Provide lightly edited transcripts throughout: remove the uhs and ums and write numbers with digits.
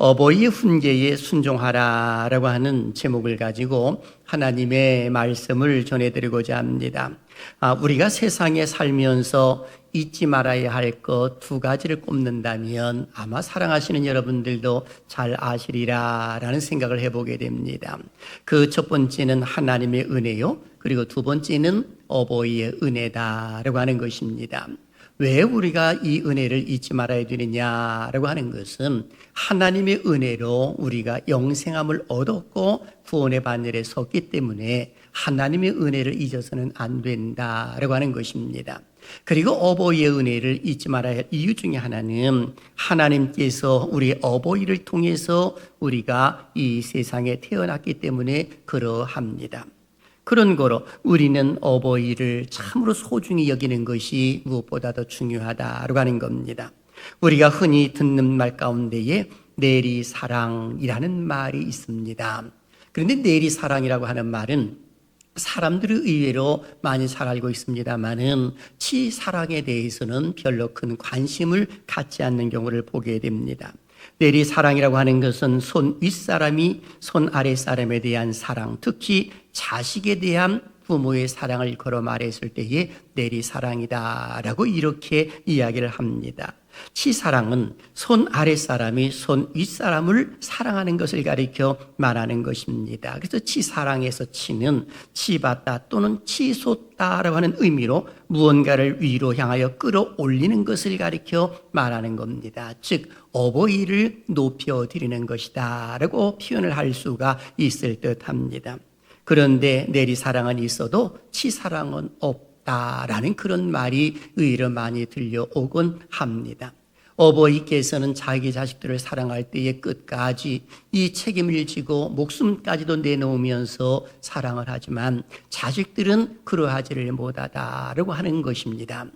어버이의 훈계에 순종하라라고 하는 제목을 가지고 하나님의 말씀을 전해드리고자 합니다. 우리가 세상에 살면서 잊지 말아야 할 것 두 가지를 꼽는다면 아마 사랑하시는 여러분들도 잘 아시리라라는 생각을 해보게 됩니다. 그 첫 번째는 하나님의 은혜요, 그리고 두 번째는 어버이의 은혜다라고 하는 것입니다. 왜 우리가 이 은혜를 잊지 말아야 되느냐라고 하는 것은 하나님의 은혜로 우리가 영생함을 얻었고 구원의 반열에 섰기 때문에 하나님의 은혜를 잊어서는 안 된다라고 하는 것입니다. 그리고 어버이의 은혜를 잊지 말아야 할 이유 중에 하나는 하나님께서 우리 어버이를 통해서 우리가 이 세상에 태어났기 때문에 그러합니다. 그런 거로 우리는 어버이를 참으로 소중히 여기는 것이 무엇보다도 중요하다고 하는 겁니다. 우리가 흔히 듣는 말 가운데에 내리사랑이라는 말이 있습니다. 그런데 내리사랑이라고 하는 말은 사람들이 의외로 많이 잘 알고 있습니다만은 치사랑에 대해서는 별로 큰 관심을 갖지 않는 경우를 보게 됩니다. 내리사랑이라고 하는 것은 손 윗사람이 손 아랫사람에 대한 사랑, 특히 자식에 대한 부모의 사랑을 걸어 말했을 때에 내리사랑이다라고 이렇게 이야기를 합니다. 치사랑은 손 아랫사람이 손 윗사람을 사랑하는 것을 가리켜 말하는 것입니다. 그래서 치사랑에서 치는 치받다 또는 치솟다라고 하는 의미로 무언가를 위로 향하여 끌어올리는 것을 가리켜 말하는 겁니다. 즉 어버이를 높여드리는 것이다 라고 표현을 할 수가 있을 듯합니다. 그런데 내리사랑은 있어도 치사랑은 없다라는 그런 말이 의외로 많이 들려오곤 합니다. 어버이께서는 자기 자식들을 사랑할 때에 끝까지 이 책임을 지고 목숨까지도 내놓으면서 사랑을 하지만 자식들은 그러하지를 못하다라고 하는 것입니다.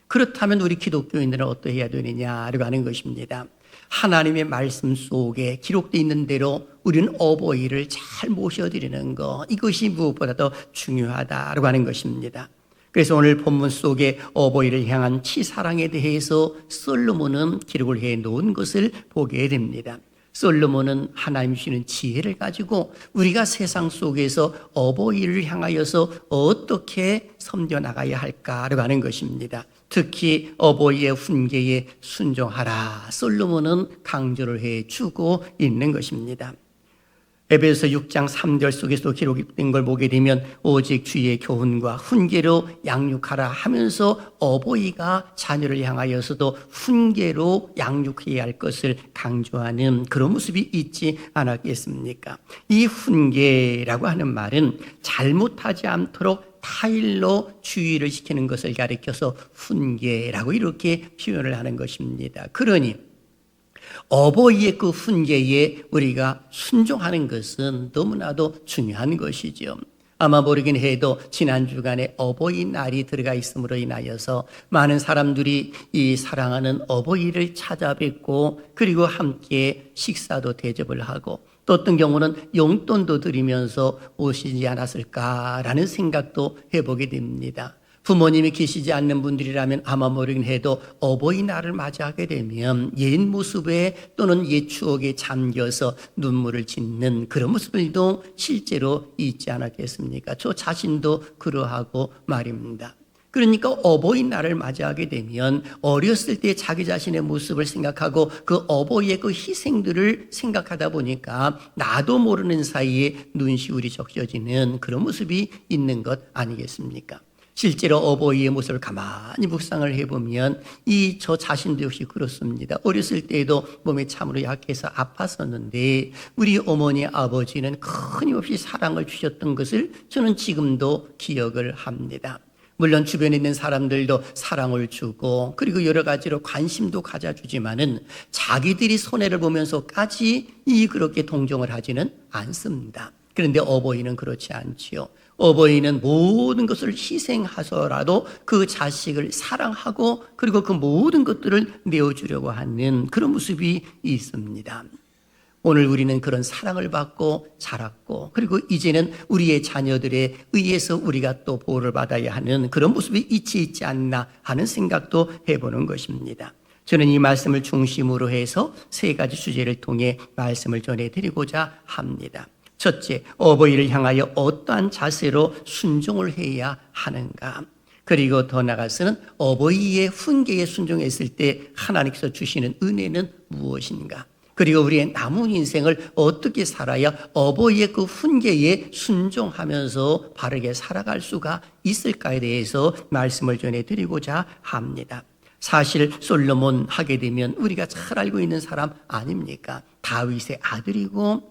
그렇다면 우리 기독교인들은 어떠해야 되느냐라고 하는 것입니다. 하나님의 말씀 속에 기록되어 있는 대로 우리는 어버이를 잘 모셔드리는 것, 이것이 무엇보다도 중요하다고 하는 것입니다. 그래서 오늘 본문 속에 어버이를 향한 치사랑에 대해서 솔로몬은 기록을 해놓은 것을 보게 됩니다. 솔로몬은 하나님 주시는 지혜를 가지고 우리가 세상 속에서 어버이를 향하여서 어떻게 섬겨나가야 할까라고 하는 것입니다. 특히 어버이의 훈계에 순종하라, 솔로몬은 강조를 해주고 있는 것입니다. 에베소서 6장 3절 속에서 기록된 걸 보게 되면 오직 주의 교훈과 훈계로 양육하라 하면서 어버이가 자녀를 향하여서도 훈계로 양육해야 할 것을 강조하는 그런 모습이 있지 않았겠습니까? 이 훈계라고 하는 말은 잘못하지 않도록 타일로 주의를 시키는 것을 가리켜서 훈계라고 이렇게 표현을 하는 것입니다. 그러니 어버이의 그 훈계에 우리가 순종하는 것은 너무나도 중요한 것이죠. 아마 모르긴 해도 지난 주간에 어버이날이 들어가 있음으로 인하여서 많은 사람들이 이 사랑하는 어버이를 찾아뵙고 그리고 함께 식사도 대접을 하고 또 어떤 경우는 용돈도 드리면서 오시지 않았을까라는 생각도 해보게 됩니다. 부모님이 계시지 않는 분들이라면 아마 모르긴 해도 어버이날을 맞이하게 되면 옛 모습에 또는 옛 추억에 잠겨서 눈물을 짓는 그런 모습들도 실제로 있지 않았겠습니까? 저 자신도 그러하고 말입니다. 그러니까 어버이날을 맞이하게 되면 어렸을 때 자기 자신의 모습을 생각하고 그 어버이의 그 희생들을 생각하다 보니까 나도 모르는 사이에 눈시울이 적셔지는 그런 모습이 있는 것 아니겠습니까? 실제로 어버이의 모습을 가만히 묵상을 해보면 저 자신도 역시 그렇습니다. 어렸을 때에도 몸이 참으로 약해서 아팠었는데 우리 어머니 아버지는 끊임없이 사랑을 주셨던 것을 저는 지금도 기억을 합니다. 물론 주변에 있는 사람들도 사랑을 주고 그리고 여러 가지로 관심도 가져주지만은 자기들이 손해를 보면서까지 그렇게 동정을 하지는 않습니다. 그런데 어버이는 그렇지 않지요. 어버이는 모든 것을 희생하서라도 그 자식을 사랑하고 그리고 그 모든 것들을 내어주려고 하는 그런 모습이 있습니다. 오늘 우리는 그런 사랑을 받고 자랐고 그리고 이제는 우리의 자녀들에 의해서 우리가 또 보호를 받아야 하는 그런 모습이 있지 않나 하는 생각도 해보는 것입니다. 저는 이 말씀을 중심으로 해서 세 가지 주제를 통해 말씀을 전해드리고자 합니다. 첫째, 어버이를 향하여 어떠한 자세로 순종을 해야 하는가? 그리고 더 나아가서는 어버이의 훈계에 순종했을 때 하나님께서 주시는 은혜는 무엇인가? 그리고 우리의 남은 인생을 어떻게 살아야 어버이의 그 훈계에 순종하면서 바르게 살아갈 수가 있을까에 대해서 말씀을 전해드리고자 합니다. 사실 솔로몬 하게 되면 우리가 잘 알고 있는 사람 아닙니까? 다윗의 아들이고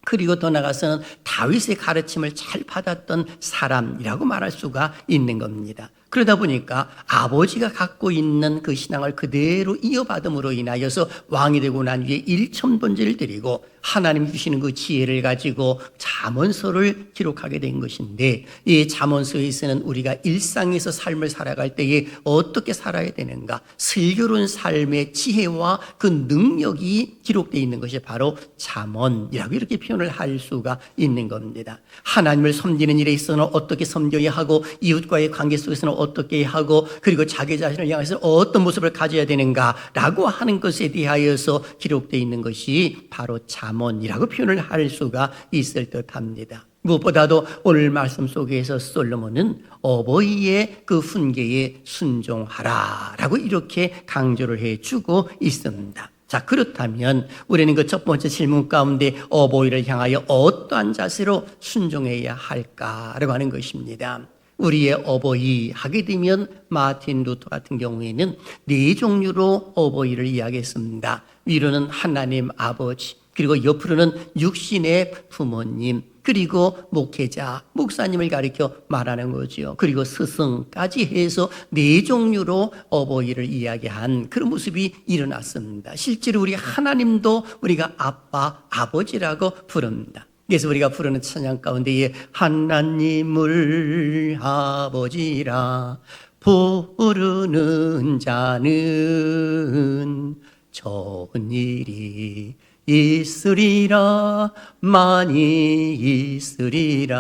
그리고 더 나아가서는 다윗의 가르침을 잘 받았던 사람이라고 말할 수가 있는 겁니다. 그러다 보니까 아버지가 갖고 있는 그 신앙을 그대로 이어받음으로 인하여서 왕이 되고 난 뒤에 일천번제를 드리고 하나님 주시는 그 지혜를 가지고 잠언서를 기록하게 된 것인데, 이 잠언서에서는 우리가 일상에서 삶을 살아갈 때에 어떻게 살아야 되는가, 슬기로운 삶의 지혜와 그 능력이 기록되어 있는 것이 바로 잠언이라고 이렇게 표현을 할 수가 있는 겁니다. 하나님을 섬기는 일에 있어서는 어떻게 섬겨야 하고, 이웃과의 관계 속에서는 어떻게 하고, 그리고 자기 자신을 향해서 어떤 모습을 가져야 되는가라고 하는 것에 대하여서 기록되어 있는 것이 바로 잠언이라고 표현을 할 수가 있을 듯합니다. 무엇보다도 오늘 말씀 속에서 솔로몬은 어버이의 그 훈계에 순종하라라고 이렇게 강조를 해주고 있습니다. 자, 그렇다면 우리는 그 첫 번째 질문 가운데 어버이를 향하여 어떠한 자세로 순종해야 할까라고 하는 것입니다. 우리의 어버이 하게 되면 마틴 루터 같은 경우에는 네 종류로 어버이를 이야기했습니다. 위로는 하나님 아버지, 그리고 옆으로는 육신의 부모님, 그리고 목회자, 목사님을 가리켜 말하는 거죠. 그리고 스승까지 해서 네 종류로 어버이를 이야기한 그런 모습이 일어났습니다. 실제로 우리 하나님도 우리가 아빠, 아버지라고 부릅니다. 그래서 우리가 부르는 찬양 가운데에 하나님을 아버지라 부르는 자는 좋은 일이 있으리라, 많이 있으리라.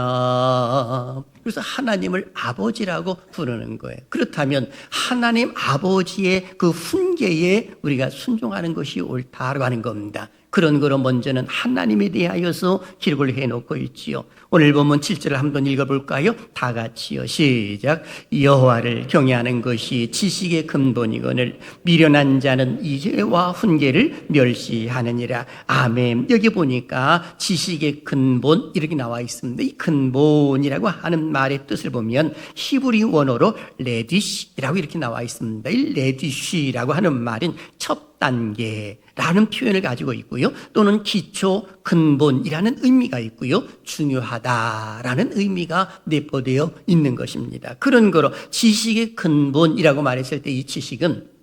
그래서 하나님을 아버지라고 부르는 거예요. 그렇다면 하나님 아버지의 그 훈계에 우리가 순종하는 것이 옳다라고 하는 겁니다. 그런 거로 먼저는 하나님에 대하여서 기록을 해놓고 있지요. 오늘 보면 7절을 한번 읽어볼까요? 다 같이요. 시작. 여호와를 경외하는 것이 지식의 근본이거늘 미련한 자는 이제와 훈계를 멸시하느니라. 아멘. 여기 보니까 지식의 근본 이렇게 나와 있습니다. 이 근본이라고 하는 말의 뜻을 보면 히브리 원어로 레디시라고 이렇게 나와 있습니다. 이 레디시라고 하는 말은 첫 단계라는 표현을 가지고 있고요. 또는 기초, 근본이라는 의미가 있고요. 중요하다라는 의미가 내포되어 있는 것입니다. 그런 거로 지식의 근본이라고 말했을 때 이 지식은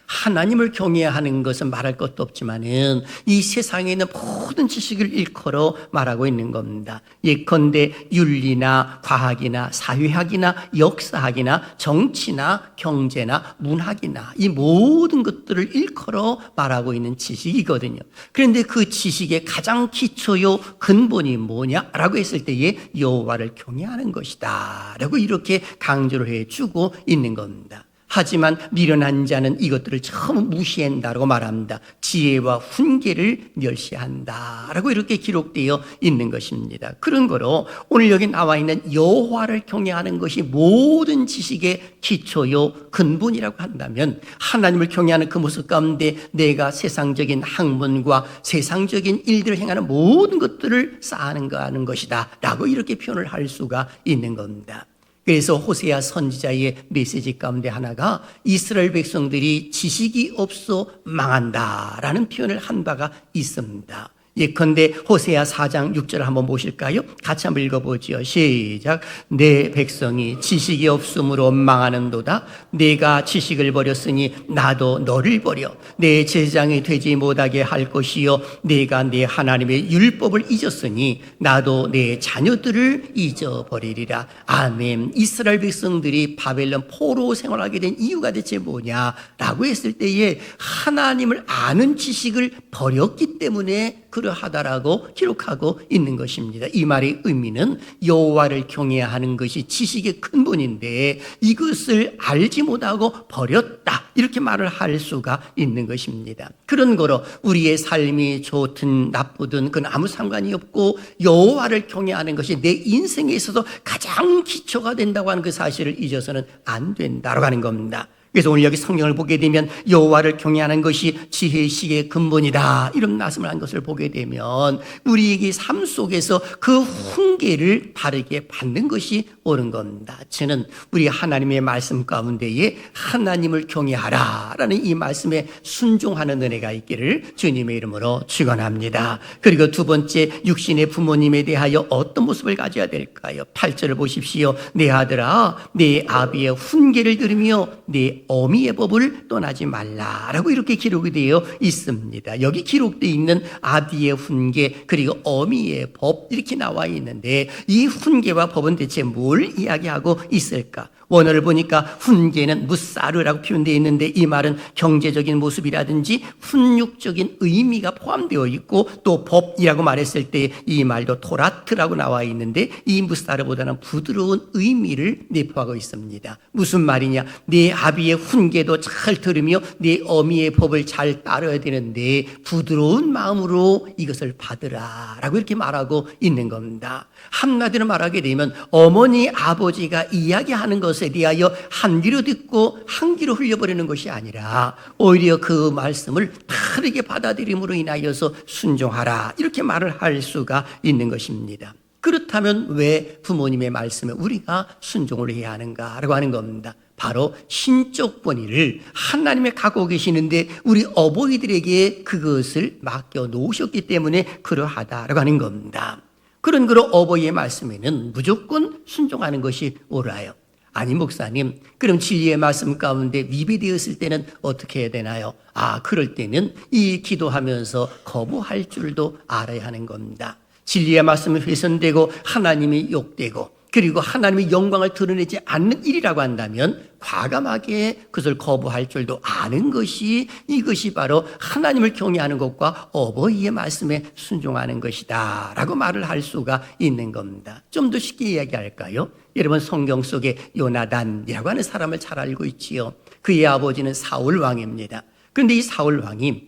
하나님을 경외하는 것은 말할 것도 없지만은 이 세상에 있는 모든 지식을 일컬어 말하고 있는 겁니다. 예컨대 윤리나 과학이나 사회학이나 역사학이나 정치나 경제나 문학이나 이 모든 것들을 일컬어 말하고 있는 지식이거든요. 그런데 그 지식의 가장 기초요 근본이 뭐냐라고 했을 때에 여호와를 경외하는 것이다 라고 이렇게 강조를 해주고 있는 겁니다. 하지만 미련한 자는 이것들을 전부 무시한다라고 말합니다. 지혜와 훈계를 멸시한다라고 이렇게 기록되어 있는 것입니다. 그런 거로 오늘 여기 나와 있는 여호와를 경외하는 것이 모든 지식의 기초요 근본이라고 한다면 하나님을 경외하는 그 모습 가운데 내가 세상적인 학문과 세상적인 일들을 행하는 모든 것들을 쌓아가는 것이다 라고 이렇게 표현을 할 수가 있는 겁니다. 그래서 호세아 선지자의 메시지 가운데 하나가 이스라엘 백성들이 지식이 없어 망한다라는 표현을 한 바가 있습니다. 예컨대 호세아 4장 6절을 한번 보실까요? 같이 한번 읽어보죠. 시작. 내 백성이 지식이 없음으로 망하는도다. 내가 지식을 버렸으니 나도 너를 버려 내 제장이 되지 못하게 할 것이요 내가 내 하나님의 율법을 잊었으니 나도 내 자녀들을 잊어버리리라. 아멘. 이스라엘 백성들이 바벨론 포로 생활하게 된 이유가 대체 뭐냐라고 했을 때에 하나님을 아는 지식을 버렸기 때문에 그런 그러하다라고 기록하고 있는 것입니다. 이 말의 의미는 여호와를 경외해야 하는 것이 지식의 근본인데 이것을 알지 못하고 버렸다, 이렇게 말을 할 수가 있는 것입니다. 그런 거로 우리의 삶이 좋든 나쁘든 그건 아무 상관이 없고 여호와를 경외하는 것이 내 인생에 있어서 가장 기초가 된다고 하는 그 사실을 잊어서는 안 된다고 하는 겁니다. 그래서 오늘 여기 성경을 보게 되면 여호와를 경외하는 것이 지혜식의 근본이다, 이런 말씀을 한 것을 보게 되면 우리에게 삶 속에서 그 훈계를 바르게 받는 것이 옳은 겁니다. 저는 우리 하나님의 말씀 가운데에 하나님을 경외하라라는 이 말씀에 순종하는 은혜가 있기를 주님의 이름으로 축원합니다. 그리고 두 번째, 육신의 부모님에 대하여 어떤 모습을 가져야 될까요? 8절을 보십시오. 내 아들아, 내 아비의 훈계를 들으며 내 어미의 법을 떠나지 말라라고 이렇게 기록이 되어 있습니다. 여기 기록되어 있는 아비의 훈계 그리고 어미의 법, 이렇게 나와 있는데 이 훈계와 법은 대체 뭘 이야기하고 있을까? 원어를 보니까 훈계는 무사르라고 표현되어 있는데 이 말은 경제적인 모습이라든지 훈육적인 의미가 포함되어 있고, 또 법이라고 말했을 때 이 말도 토라트라고 나와 있는데 이 무사르보다는 부드러운 의미를 내포하고 있습니다. 무슨 말이냐? 내 아비의 훈계도 잘 들으며 내 어미의 법을 잘 따라야 되는데 부드러운 마음으로 이것을 받으라라고 이렇게 말하고 있는 겁니다. 한마디로 말하게 되면 어머니 아버지가 이야기하는 것에 대하여 한 귀로 듣고 한 귀로 흘려버리는 것이 아니라 오히려 그 말씀을 다르게 받아들임으로 인하여서 순종하라, 이렇게 말을 할 수가 있는 것입니다. 그렇다면 왜 부모님의 말씀에 우리가 순종을 해야 하는가라고 하는 겁니다. 바로 신적 권위를 하나님의 갖고 계시는데 우리 어버이들에게 그것을 맡겨 놓으셨기 때문에 그러하다라고 하는 겁니다. 그런 그런 어버이의 말씀에는 무조건 순종하는 것이 옳아요. 아니 목사님, 그럼 진리의 말씀 가운데 위배되었을 때는 어떻게 해야 되나요? 그럴 때는 이 기도하면서 거부할 줄도 알아야 하는 겁니다. 진리의 말씀이 훼손되고 하나님이 욕되고 그리고 하나님의 영광을 드러내지 않는 일이라고 한다면 과감하게 그것을 거부할 줄도 아는 것이, 이것이 바로 하나님을 경외하는 것과 어버이의 말씀에 순종하는 것이다 라고 말을 할 수가 있는 겁니다. 좀 더 쉽게 이야기할까요? 여러분, 성경 속에 요나단이라고 하는 사람을 잘 알고 있지요. 그의 아버지는 사울 왕입니다. 그런데 이 사울 왕이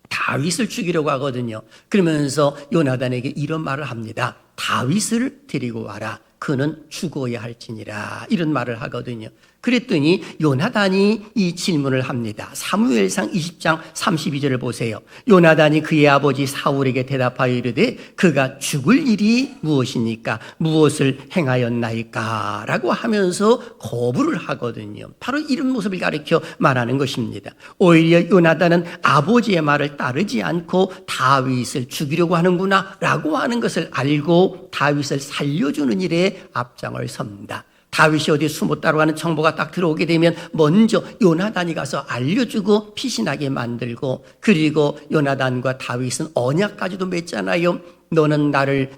다윗을 죽이려고 하거든요. 그러면서 요나단에게 이런 말을 합니다. 다윗을 데리고 와라. 그는 죽어야 할지니라, 이런 말을 하거든요. 그랬더니 요나단이 이 질문을 합니다. 사무엘상 20장 32절을 보세요. 요나단이 그의 아버지 사울에게 대답하여 이르되 그가 죽을 일이 무엇이니까 무엇을 행하였나이까 라고 하면서 거부를 하거든요. 바로 이런 모습을 가리켜 말하는 것입니다. 오히려 요나단은 아버지의 말을 따르지 않고 다윗을 죽이려고 하는구나 라고 하는 것을 알고 다윗을 살려주는 일에 앞장을 섭니다. 다윗이 어디 숨었다고 하는 정보가 딱 들어오게 되면 먼저 요나단이 가서 알려주고 피신하게 만들고, 그리고 요나단과 다윗은 언약까지도 맺잖아요. 너는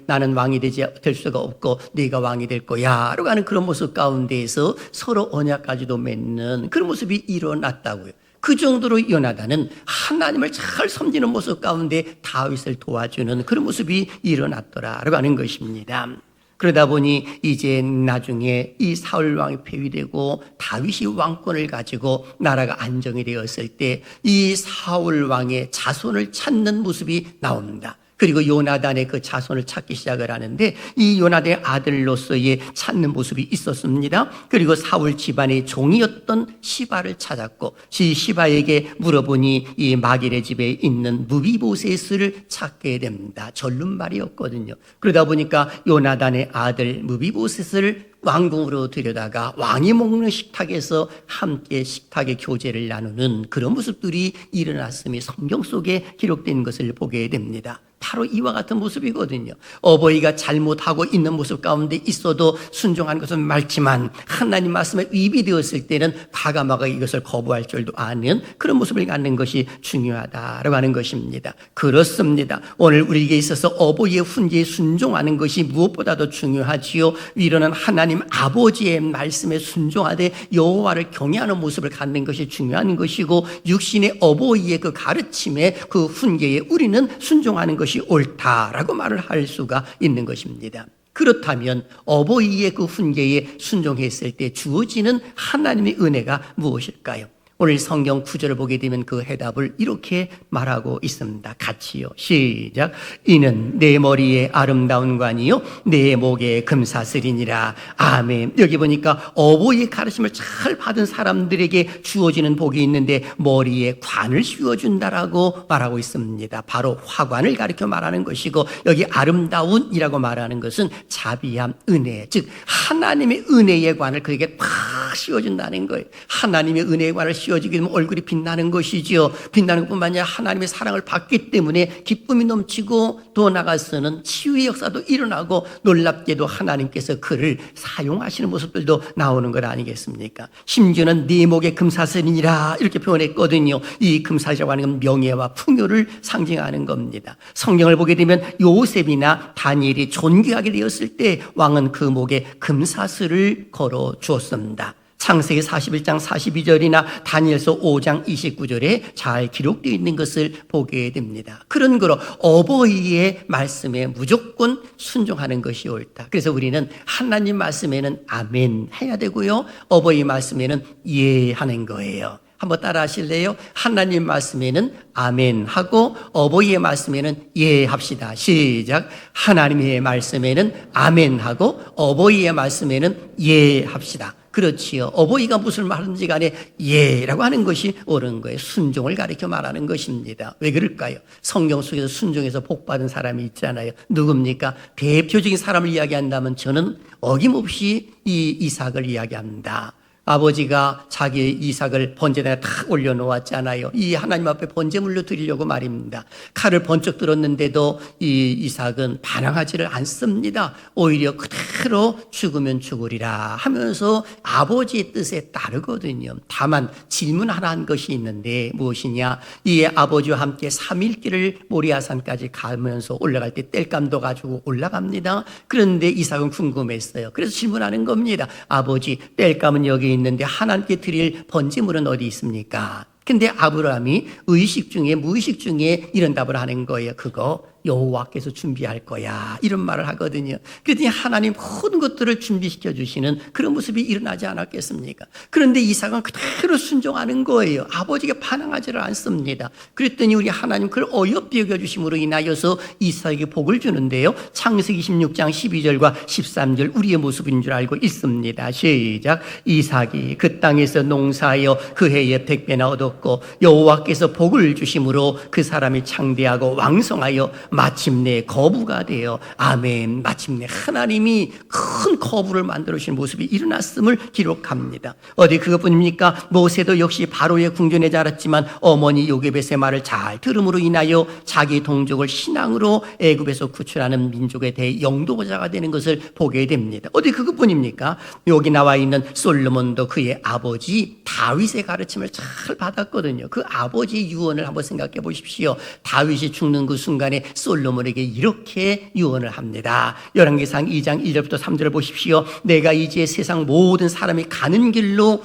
나는 왕이 될 수가 없고 네가 왕이 될 거야 라고 하는 그런 모습 가운데에서 서로 언약까지도 맺는 그런 모습이 일어났다고요. 그 정도로 요나단은 하나님을 잘 섬기는 모습 가운데 다윗을 도와주는 그런 모습이 일어났더라라고 하는 것입니다. 그러다 보니 이제 나중에 이 사울 왕이 폐위되고 다윗이 왕권을 가지고 나라가 안정이 되었을 때 이 사울 왕의 자손을 찾는 모습이 나옵니다. 그리고 요나단의 그 자손을 찾기 시작을 하는데 이 요나단의 아들로서의 찾는 모습이 있었습니다. 그리고 사울 집안의 종이었던 시바를 찾았고 이 시바에게 물어보니 이 마길의 집에 있는 무비보셋을 찾게 됩니다. 절름발이었거든요. 그러다 보니까 요나단의 아들 무비보셋을 왕궁으로 들여다가 왕이 먹는 식탁에서 함께 식탁의 교제를 나누는 그런 모습들이 일어났음이 성경 속에 기록된 것을 보게 됩니다. 바로 이와 같은 모습이거든요. 어버이가 잘못하고 있는 모습 가운데 있어도 순종하는 것은 많지만 하나님 말씀에 위배되었을 때는 과감하게 이것을 거부할 줄도 아는 그런 모습을 갖는 것이 중요하다라고 하는 것입니다. 그렇습니다. 오늘 우리에게 있어서 어버이의 훈계에 순종하는 것이 무엇보다도 중요하지요. 위로는 하나님 아버지의 말씀에 순종하되 여호와를 경외하는 모습을 갖는 것이 중요한 것이고, 육신의 어버이의 그 가르침에 그 훈계에 우리는 순종하는 것이 것이 옳다라고 말을 할 수가 있는 것입니다. 그렇다면 어버이의 그 훈계에 순종했을 때 주어지는 하나님의 은혜가 무엇일까요? 오늘 성경 구절을 보게 되면 그 해답을 이렇게 말하고 있습니다. 같이요. 시작. 이는 내 머리에 아름다운 관이요 내 목에 금사슬이니라. 아멘. 여기 보니까 어버이의 가르침을 잘 받은 사람들에게 주어지는 복이 있는데 머리에 관을 씌워준다라고 말하고 있습니다. 바로 화관을 가리켜 말하는 것이고, 여기 아름다운이라고 말하는 것은 자비함, 은혜, 즉 하나님의 은혜의 관을 그에게 팍 씌워준다는 거예요. 하나님의 은혜의 관을 씌워지게 되면 얼굴이 빛나는 것이지요. 빛나는 것뿐만 아니라 하나님의 사랑을 받기 때문에 기쁨이 넘치고, 더 나아가서는 치유의 역사도 일어나고, 놀랍게도 하나님께서 그를 사용하시는 모습들도 나오는 것 아니겠습니까? 심지어는 네 목에 금사슬이니라 이렇게 표현했거든요. 이 금사슬이라고 하는 건 명예와 풍요를 상징하는 겁니다. 성경을 보게 되면 요셉이나 다니엘이 존귀하게 되었을 때 왕은 그 목에 금사슬을 걸어 주었습니다. 창세기 41장 42절이나 다니엘서 5장 29절에 잘 기록되어 있는 것을 보게 됩니다. 그런 거로 어버이의 말씀에 무조건 순종하는 것이 옳다. 그래서 우리는 하나님 말씀에는 아멘 해야 되고요, 어버이 말씀에는 예 하는 거예요. 한번 따라 하실래요? 하나님 말씀에는 아멘 하고 어버이의 말씀에는 예 합시다. 시작. 하나님의 말씀에는 아멘 하고 어버이의 말씀에는 예 합시다. 그렇지요. 어버이가 무슨 말하는지 간에 예라고 하는 것이 옳은 거예요. 순종을 가리켜 말하는 것입니다. 왜 그럴까요? 성경 속에서 순종해서 복받은 사람이 있잖아요. 누굽니까? 대표적인 사람을 이야기한다면 저는 어김없이 이 이삭을 이야기합니다. 아버지가 자기 이삭을 번제단에 탁 올려놓았잖아요. 이 하나님 앞에 번제물로 드리려고 말입니다. 칼을 번쩍 들었는데도 이 이삭은 반항하지를 않습니다. 오히려 그대로 죽으면 죽으리라 하면서 아버지의 뜻에 따르거든요. 다만 질문 하나 한 것이 있는데 무엇이냐? 이 아버지와 함께 3일길을 모리아산까지 가면서 올라갈 때 땔감도 가지고 올라갑니다. 그런데 이삭은 궁금했어요. 그래서 질문하는 겁니다. 아버지, 땔감은 여기 있는데 하나님께 드릴 번제물은 어디 있습니까? 근데 아브라함이 의식 중에 무의식 중에 이런 답을 하는 거예요. 그거 여호와께서 준비할 거야, 이런 말을 하거든요. 그랬더니 하나님 모든 것들을 준비시켜 주시는 그런 모습이 일어나지 않았겠습니까? 그런데 이삭은 그대로 순종하는 거예요. 아버지가 반항하지를 않습니다. 그랬더니 우리 하나님 그걸 어여삐 여겨주심으로 인하여서 이삭에게 복을 주는데요, 창세기 26장 12절과 13절 우리의 모습인 줄 알고 있습니다. 시작. 이삭이 그 땅에서 농사하여 그 해에 100배나 얻었고 여호와께서 복을 주심으로 그 사람이 창대하고 왕성하여 마침내 거부가 되어, 아멘, 마침내 하나님이 큰 거부를 만들어 주신 모습이 일어났음을 기록합니다. 어디 그것뿐입니까? 모세도 역시 바로의 궁전에 자랐지만 어머니 요게벳의 말을 잘 들음으로 인하여 자기 동족을 신앙으로 애굽에서 구출하는 민족에 대해 영도자가 되는 것을 보게 됩니다. 어디 그것뿐입니까? 여기 나와 있는 솔로몬도 그의 아버지 다윗의 가르침을 잘 받았거든요. 그 아버지 유언을 한번 생각해 보십시오. 다윗이 죽는 그 순간에 솔로몬에게 이렇게 유언을 합니다. 열왕기상 2장 1절부터 3절을 보십시오. 내가 이제 세상 모든 사람이 가는 길로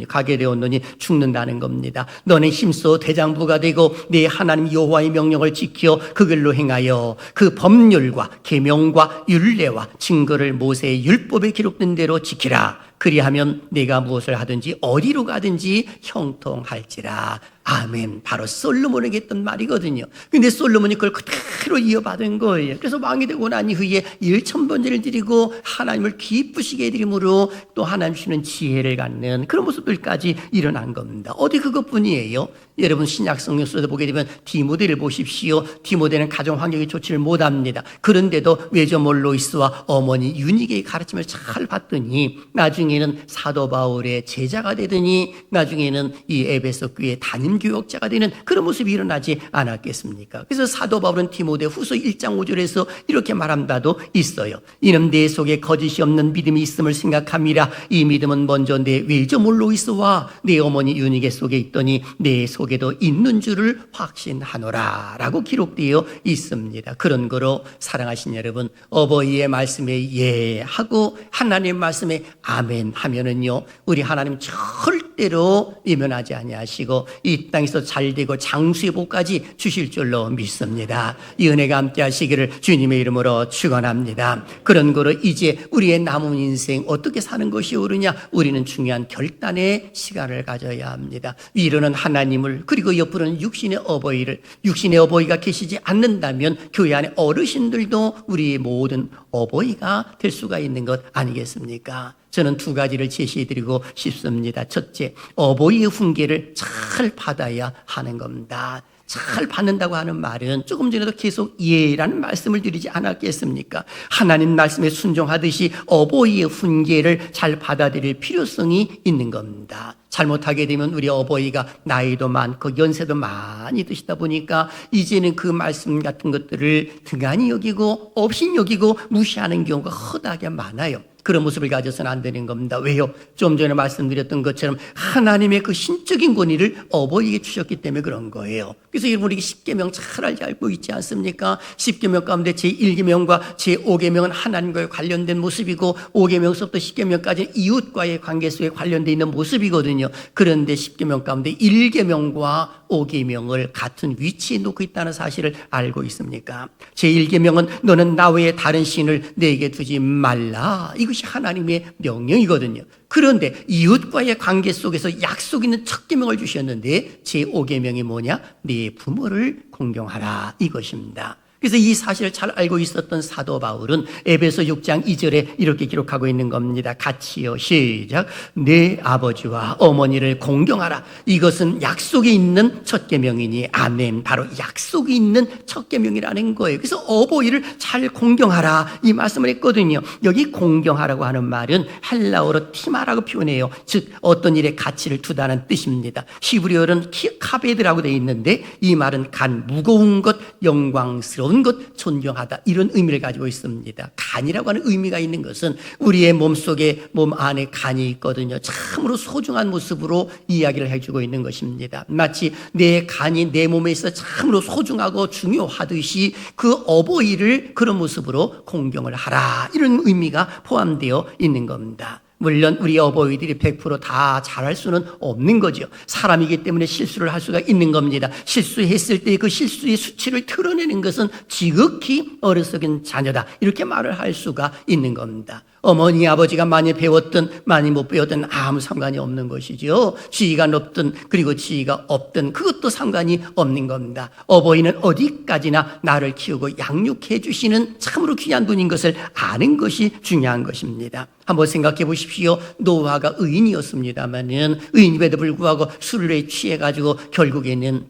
가게 되었느니 죽는다는 겁니다. 너는 힘써 대장부가 되고 네 하나님 여호와의 명령을 지켜 그 길로 행하여 그 법률과 계명과 율례와 증거를 모세의 율법에 기록된 대로 지키라. 그리하면 내가 무엇을 하든지 어디로 가든지 형통할지라. 아멘. 바로 솔로몬에게 했던 말이거든요. 근데 솔로몬이 그걸 그대로 이어받은 거예요. 그래서 왕이 되고 난 이후에 1000번제를 드리고 하나님을 기쁘시게 해드림으로 또 하나님 주시는 지혜를 갖는 그런 모습들까지 일어난 겁니다. 어디 그것뿐이에요. 여러분 신약 성경 속에서 보게 되면 디모데를 보십시오. 디모데는 가정 환경이 좋지를 못합니다. 그런데도 외조몰 로이스와 어머니 유니게의 가르침을 잘 받더니 나중에는 사도 바울의 제자가 되더니 나중에는 이 에베소 교회 담임 교역자가 되는 그런 모습이 일어나지 않았겠습니까? 그래서 사도 바울은 디모데 후서 1장 5절에서 이렇게 말한 바도 있어요. 이는 내 속에 거짓이 없는 믿음이 있음을 생각함이라. 이 믿음은 먼저 내 외조몰 로이스와 내 어머니 유니게 속에 있더니 내 속에도 있는 줄을 확신하노라 라고 기록되어 있습니다. 그런 거로 사랑하신 여러분, 어버이의 말씀에 예 하고 하나님의 말씀에 아멘 하면은요, 우리 하나님 절대 절대로 외면하지 아니하시고 이 땅에서 잘되고 장수의 복까지 주실 줄로 믿습니다. 이 은혜가 함께 하시기를 주님의 이름으로 축원합니다. 그런 거로 이제 우리의 남은 인생 어떻게 사는 것이 옳으냐, 우리는 중요한 결단의 시간을 가져야 합니다. 위로는 하나님을, 그리고 옆으로는 육신의 어버이를, 육신의 어버이가 계시지 않는다면 교회 안에 어르신들도 우리의 모든 어버이가 될 수가 있는 것 아니겠습니까? 저는 두 가지를 제시해드리고 싶습니다. 첫째, 어버이의 훈계를 잘 받아야 하는 겁니다. 잘 받는다고 하는 말은 조금 전에도 계속 예라는 말씀을 드리지 않았겠습니까? 하나님 말씀에 순종하듯이 어버이의 훈계를 잘 받아들일 필요성이 있는 겁니다. 잘못하게 되면 우리 어버이가 나이도 많고 연세도 많이 드시다 보니까 이제는 그 말씀 같은 것들을 등한히 여기고 없인 여기고 무시하는 경우가 허다하게 많아요. 그런 모습을 가져서는 안 되는 겁니다. 왜요? 좀 전에 말씀드렸던 것처럼 하나님의 그 신적인 권위를 어버이에게 주셨기 때문에 그런 거예요. 그래서 여러분이 십계명 잘 알고 있지 않습니까? 십계명 가운데 제1계명과 제5계명은 하나님과의 관련된 모습이고 5계명서부터 10계명까지 이웃과의 관계 속에 관련되어 있는 모습이거든요. 그런데 10계명 가운데 1계명과 5계명을 같은 위치에 놓고 있다는 사실을 알고 있습니까? 제1계명은 너는 나 외에 다른 신을 내게 두지 말라. 이것이 하나님의 명령이거든요. 그런데 이웃과의 관계 속에서 약속 있는 첫 계명을 주셨는데 제5계명이 뭐냐? 네 부모를 공경하라, 이것입니다. 그래서 이 사실을 잘 알고 있었던 사도 바울은 에베소 6장 2절에 이렇게 기록하고 있는 겁니다. 같이요, 시작. 내 아버지와 어머니를 공경하라. 이것은 약속이 있는 첫 계명이니, 아멘. 바로 약속이 있는 첫 계명이라는 거예요. 그래서 어버이를 잘 공경하라, 이 말씀을 했거든요. 여기 공경하라고 하는 말은 헬라어로 티마라고 표현해요. 즉 어떤 일에 가치를 두다는 뜻입니다. 히브리어는 카베드라고 되어 있는데 이 말은 무거운 것, 영광스러운 것, 존경하다, 이런 의미를 가지고 있습니다. 간이라고 하는 의미가 있는 것은 우리의 몸속에, 몸 안에 간이 있거든요. 참으로 소중한 모습으로 이야기를 해주고 있는 것입니다. 마치 내 간이 내 몸에 있어 참으로 소중하고 중요하듯이 그 어버이를 그런 모습으로 공경을 하라, 이런 의미가 포함되어 있는 겁니다. 물론 우리 어버이들이 100% 다 잘할 수는 없는 거죠. 사람이기 때문에 실수를 할 수가 있는 겁니다. 실수했을 때 그 실수의 수치를 드러내는 것은 지극히 어리석은 자녀다, 이렇게 말을 할 수가 있는 겁니다. 어머니 아버지가 많이 배웠든 많이 못 배웠든 아무 상관이 없는 것이죠. 지위가 높든 그리고 지위가 없든 그것도 상관이 없는 겁니다. 어버이는 어디까지나 나를 키우고 양육해 주시는 참으로 귀한 분인 것을 아는 것이 중요한 것입니다. 한번 생각해 보십시오. 노아가 의인이었습니다마는 의인임에도 불구하고 술에 취해가지고 결국에는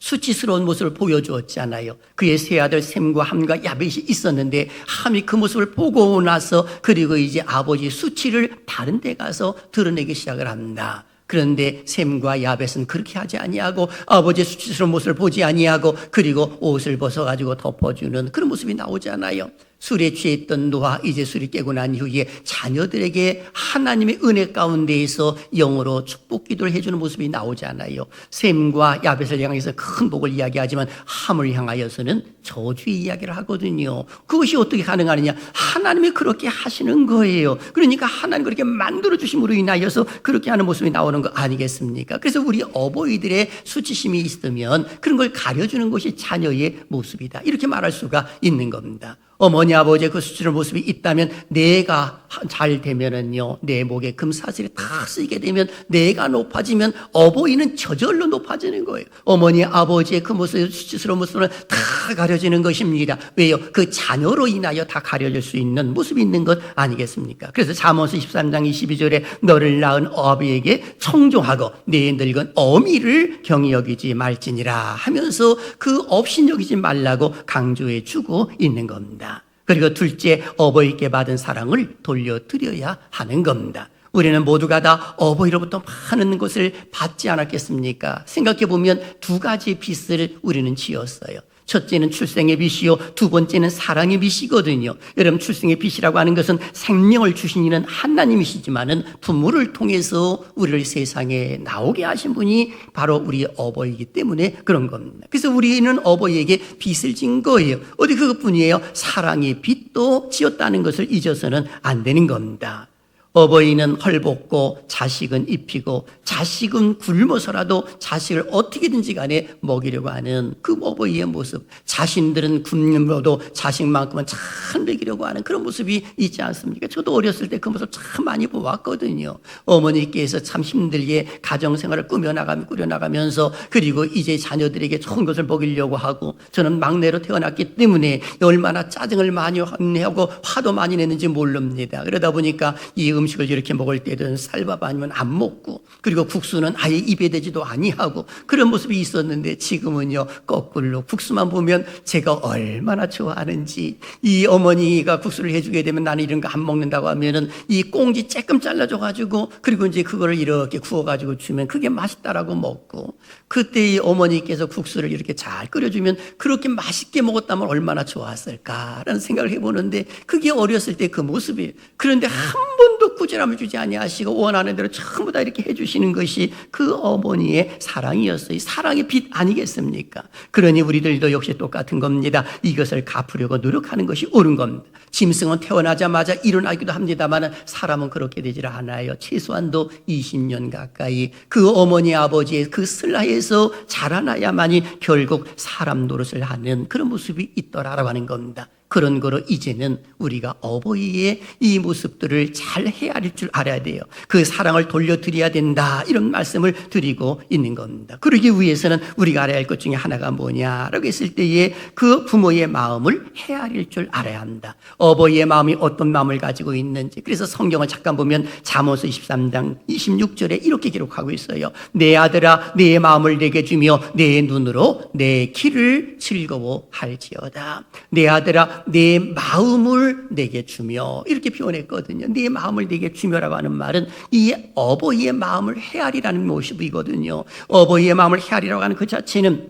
수치스러운 모습을 보여주었잖아요. 그의 세 아들 셈과 함과 야벳이 있었는데 함이 그 모습을 보고 나서 그리고 이제 아버지 수치를 다른 데 가서 드러내기 시작을 합니다. 그런데 셈과 야벳은 그렇게 하지 아니하고 아버지의 수치스러운 모습을 보지 아니하고 그리고 옷을 벗어가지고 덮어주는 그런 모습이 나오잖아요. 술에 취했던 노아, 이제 술이 깨고 난 이후에 자녀들에게 하나님의 은혜 가운데에서 영으로 축복 기도를 해주는 모습이 나오잖아요. 셈과 야벳을 향해서 큰 복을 이야기하지만 함을 향하여서는 저주의 이야기를 하거든요. 그것이 어떻게 가능하느냐? 하나님이 그렇게 하시는 거예요. 그러니까 하나님 그렇게 만들어주심으로 인하여서 그렇게 하는 모습이 나오는 거 아니겠습니까? 그래서 우리 어버이들의 수치심이 있으면 그런 걸 가려주는 것이 자녀의 모습이다, 이렇게 말할 수가 있는 겁니다. 어머니 아버지의 그 수치스러운 모습이 있다면 내가 잘 되면은요, 내 목에 금사슬이 다 쓰이게 되면 내가 높아지면 어버이는 저절로 높아지는 거예요. 어머니 아버지의 그 모습, 수치스러운 모습은 다 가려지는 것입니다. 왜요? 그 자녀로 인하여 다 가려질 수 있는 모습이 있는 것 아니겠습니까? 그래서 잠언서 13장 22절에 너를 낳은 아비에게 청종하고 내 늙은 어미를 경히 여기지 말지니라 하면서 그 업신여기지 말라고 강조해 주고 있는 겁니다. 그리고 둘째, 어버이께 받은 사랑을 돌려드려야 하는 겁니다. 우리는 모두가 다 어버이로부터 많은 것을 받지 않았겠습니까? 생각해 보면 두 가지 빚을 우리는 지었어요. 첫째는 출생의 빚이요, 두 번째는 사랑의 빚이거든요. 여러분, 출생의 빚이라고 하는 것은 생명을 주신 이는 하나님이시지만은 부모를 통해서 우리를 세상에 나오게 하신 분이 바로 우리 어버이이기 때문에 그런 겁니다. 그래서 우리는 어버이에게 빚을 진 거예요. 어디 그것뿐이에요. 사랑의 빚도 지었다는 것을 잊어서는 안 되는 겁니다. 어버이는 헐벗고 자식은 입히고 자식은 굶어서라도 자식을 어떻게든지 간에 먹이려고 하는 그 어버이의 모습, 자신들은 굶어도 자식만큼은 잘 먹이려고 하는 그런 모습이 있지 않습니까? 저도 어렸을 때 그 모습 참 많이 보았거든요. 어머니께서 참 힘들게 가정생활을 꾸려나가면서 그리고 이제 자녀들에게 좋은 것을 먹이려고 하고, 저는 막내로 태어났기 때문에 얼마나 짜증을 많이 하고 화도 많이 냈는지 모릅니다. 그러다 보니까 이 음식을 이렇게 먹을 때는 쌀밥 아니면 안 먹고, 그리고 국수는 아예 입에 대지도 아니하고 그런 모습이 있었는데, 지금은요 거꾸로 국수만 보면 제가 얼마나 좋아하는지, 이 어머니가 국수를 해주게 되면 나는 이런 거 안 먹는다고 하면은 이 꽁지 쬐끔 잘라줘가지고 그리고 이제 그거를 이렇게 구워가지고 주면 그게 맛있다라고 먹고, 그때 이 어머니께서 국수를 이렇게 잘 끓여주면 그렇게 맛있게 먹었다면 얼마나 좋았을까라는 생각을 해보는데, 그게 어렸을 때 그 모습이에요. 그런데 한 번도 꾸지람을 주지 아니하시고 원하는 대로 전부 다 이렇게 해주시는 것이 그 어머니의 사랑이었어요. 사랑의 빛 아니겠습니까? 그러니 우리들도 역시 똑같은 겁니다. 이것을 갚으려고 노력하는 것이 옳은 겁니다. 짐승은 태어나자마자 일어나기도 합니다만 사람은 그렇게 되질 않아요. 최소한도 20년 가까이 그 어머니 아버지의 그 슬하에서 자라나야만이 결국 사람 노릇을 하는 그런 모습이 있더라라고 하는 겁니다. 그런 거로 이제는 우리가 어버이의 이 모습들을 잘 헤아릴 줄 알아야 돼요. 그 사랑을 돌려드려야 된다, 이런 말씀을 드리고 있는 겁니다. 그러기 위해서는 우리가 알아야 할 것 중에 하나가 뭐냐라고 했을 때에 그 부모의 마음을 헤아릴 줄 알아야 합니다. 어버이의 마음이 어떤 마음을 가지고 있는지. 그래서 성경을 잠깐 보면 잠언서 23장 26절에 이렇게 기록하고 있어요. 내 아들아, 내 마음을 내게 주며 내 눈으로 내 길을 즐거워할지어다. 내 아들아, 내 마음을 내게 주며, 이렇게 표현했거든요. 내 마음을 내게 주며라고 하는 말은 이 어버이의 마음을 헤아리라는 모습이거든요. 어버이의 마음을 헤아리라고 하는 그 자체는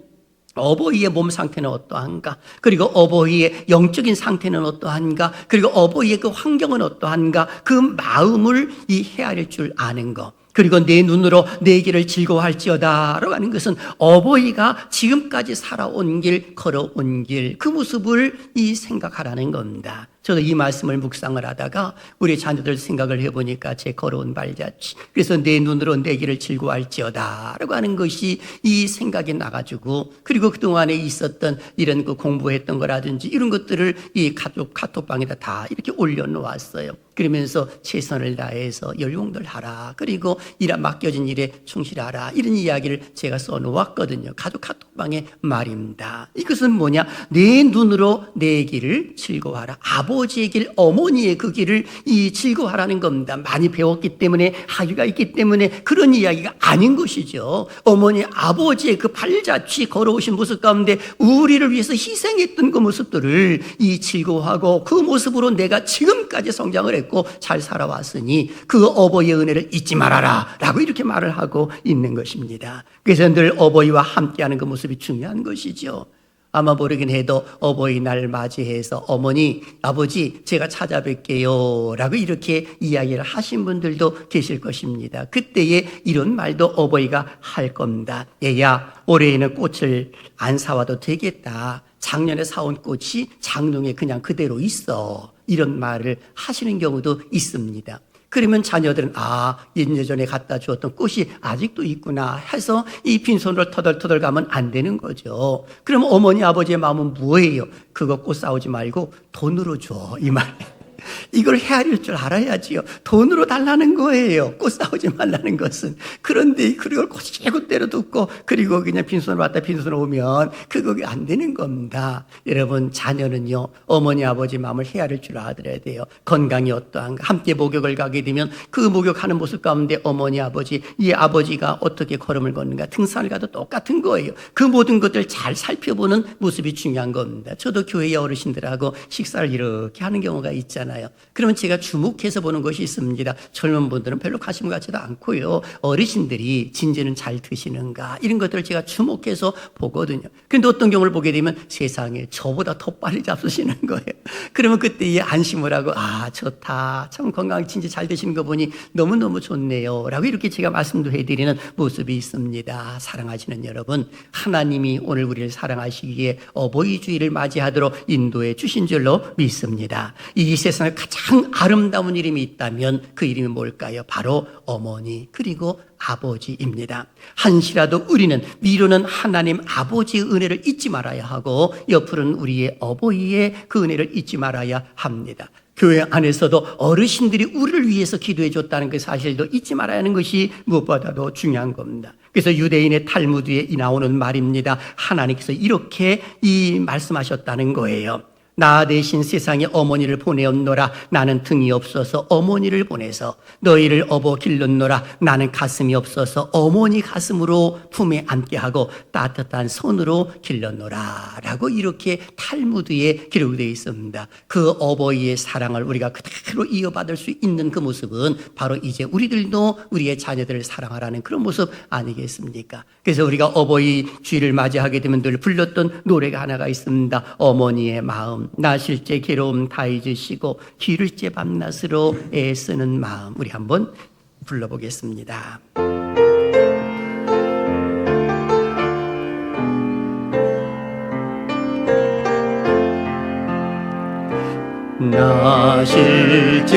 어버이의 몸 상태는 어떠한가, 그리고 어버이의 영적인 상태는 어떠한가, 그리고 어버이의 그 환경은 어떠한가, 그 마음을 이 헤아릴 줄 아는 것. 그리고 내 눈으로 내 길을 즐거워할지어다라고 하는 것은 어버이가 지금까지 살아온 길, 걸어온 길, 그 모습을 이 생각하라는 겁니다. 저도 이 말씀을 묵상을 하다가 우리 자녀들 생각을 해보니까 제 걸어온 발자취, 그래서 내 눈으로 내 길을 즐거워할지어다 라고 하는 것이 이 생각이 나가지고, 그리고 그동안에 있었던 이런 그 공부했던 거라든지 이런 것들을 이 가족 카톡방에다 다 이렇게 올려놓았어요. 그러면서 최선을 다해서 열공들 하라, 그리고 맡겨진 일에 충실하라, 이런 이야기를 제가 써놓았거든요. 가족 카톡방의 말입니다. 이것은 뭐냐, 내 눈으로 내 길을 즐거워하라. 아버지의 길, 어머니의 그 길을 이 즐거워하라는 겁니다. 많이 배웠기 때문에, 학위가 있기 때문에 그런 이야기가 아닌 것이죠. 어머니 아버지의 그 발자취 걸어오신 모습 가운데 우리를 위해서 희생했던 그 모습들을 이 즐거워하고, 그 모습으로 내가 지금까지 성장을 했고 잘 살아왔으니 그 어버이의 은혜를 잊지 말아라 라고 이렇게 말을 하고 있는 것입니다. 그래서 늘 어버이와 함께하는 그 모습이 중요한 것이죠. 아마 모르긴 해도 어버이날 맞이해서 어머니, 아버지 제가 찾아뵐게요 라고 이렇게 이야기를 하신 분들도 계실 것입니다. 그때에 이런 말도 어버이가 할 겁니다. 얘야, 올해에는 꽃을 안 사와도 되겠다. 작년에 사온 꽃이 장롱에 그냥 그대로 있어. 이런 말을 하시는 경우도 있습니다. 그러면 자녀들은 예전에 갖다 주었던 꽃이 아직도 있구나 해서 이 빈손으로 터덜터덜 가면 안 되는 거죠. 그럼 어머니 아버지의 마음은 뭐예요? 그거 꽃 사오지 말고 돈으로 줘, 이 말. 이걸 헤아릴 줄 알아야지요. 돈으로 달라는 거예요, 꽃 사오지 말라는 것은. 그런데 그걸 곧대로 듣고 그리고 그냥 빈손으로 왔다 빈손으로 오면 그거 안 되는 겁니다. 여러분, 자녀는요 어머니 아버지 마음을 헤아릴 줄 알아야 돼요. 건강이 어떠한가, 함께 목욕을 가게 되면 그 목욕하는 모습 가운데 어머니 아버지, 이 아버지가 어떻게 걸음을 걷는가, 등산을 가도 똑같은 거예요. 그 모든 것들 잘 살펴보는 모습이 중요한 겁니다. 저도 교회의 어르신들하고 식사를 이렇게 하는 경우가 있잖아요. 그러면 제가 주목해서 보는 것이 있습니다. 젊은 분들은 별로 관심 갖지도 않고요. 어르신들이 진지는 잘 드시는가, 이런 것들을 제가 주목해서 보거든요. 그런데 어떤 경우를 보게 되면 세상에 저보다 더 빨리 잡수시는 거예요. 그러면 그때 안심을 하고 좋다, 참 건강 진지 잘 드시는 거 보니 너무너무 좋네요 라고 이렇게 제가 말씀도 해드리는 모습이 있습니다. 사랑하시는 여러분, 하나님이 오늘 우리를 사랑하시기에 어버이 주일을 맞이하도록 인도해 주신 줄로 믿습니다. 이 세상 세상에 가장 아름다운 이름이 있다면 그 이름이 뭘까요? 바로 어머니 그리고 아버지입니다. 한시라도 우리는 위로는 하나님 아버지의 은혜를 잊지 말아야 하고 옆으로는 우리의 어버이의 그 은혜를 잊지 말아야 합니다. 교회 안에서도 어르신들이 우리를 위해서 기도해 줬다는 그 사실도 잊지 말아야 하는 것이 무엇보다도 중요한 겁니다. 그래서 유대인의 탈무드에 나오는 말입니다. 하나님께서 이렇게 말씀하셨다는 거예요. 나 대신 세상에 어머니를 보내었노라. 나는 등이 없어서 어머니를 보내서 너희를 업어 길렀노라. 나는 가슴이 없어서 어머니 가슴으로 품에 안게 하고 따뜻한 손으로 길렀노라 라고 이렇게 탈무드에 기록되어 있습니다. 그 어버이의 사랑을 우리가 그대로 이어받을 수 있는 그 모습은 바로 이제 우리들도 우리의 자녀들을 사랑하라는 그런 모습 아니겠습니까? 그래서 우리가 어버이 주일을 맞이하게 되면 늘 불렀던 노래가 하나가 있습니다. 어머니의 마음 나실제 괴로움 다 잊으시고 기를제 밤낮으로 애쓰는 마음. 우리 한번 불러보겠습니다. 나실제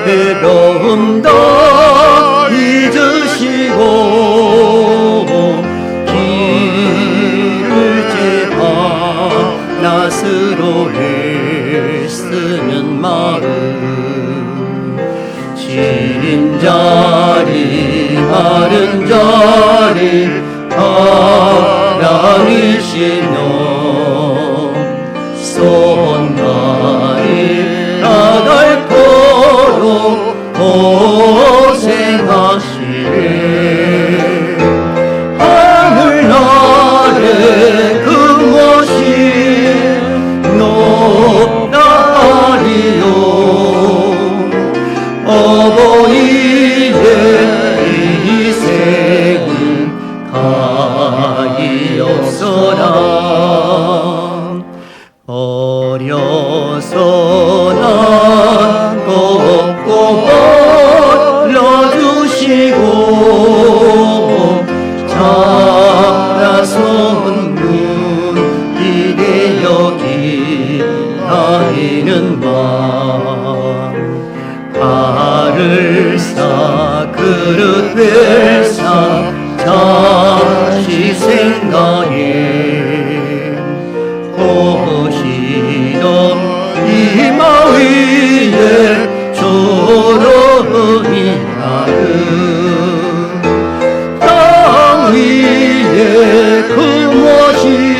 괴로움 다 잊으시고 낫으로 애쓰는 마음 시린 자리 마른 자리 하나님이시며 손날이 나갈도록 고생하시네 하늘나라의 그 높다리요 어버이의 희생은 가이었어라 어려서 난 걷고 벌러주시고 자라선 아이는 맘 알을 쌓 그릇 벨싸 자식 생각에 보시던 이마 위에 조롱이 나는 땅 위에 그 무엇이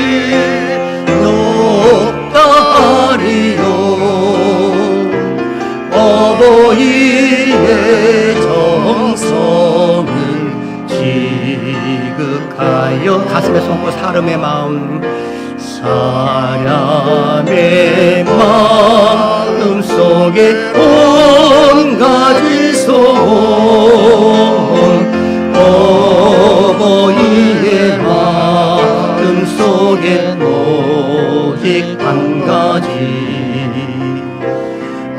어버이의 정성은 지극하여 가슴에 손고 사람의 마음 사람의 마음 속에 온 가지 소원 어버이의 마음 속에 오직 한 가지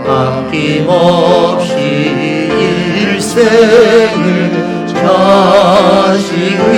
아낌없이 일생을 자식을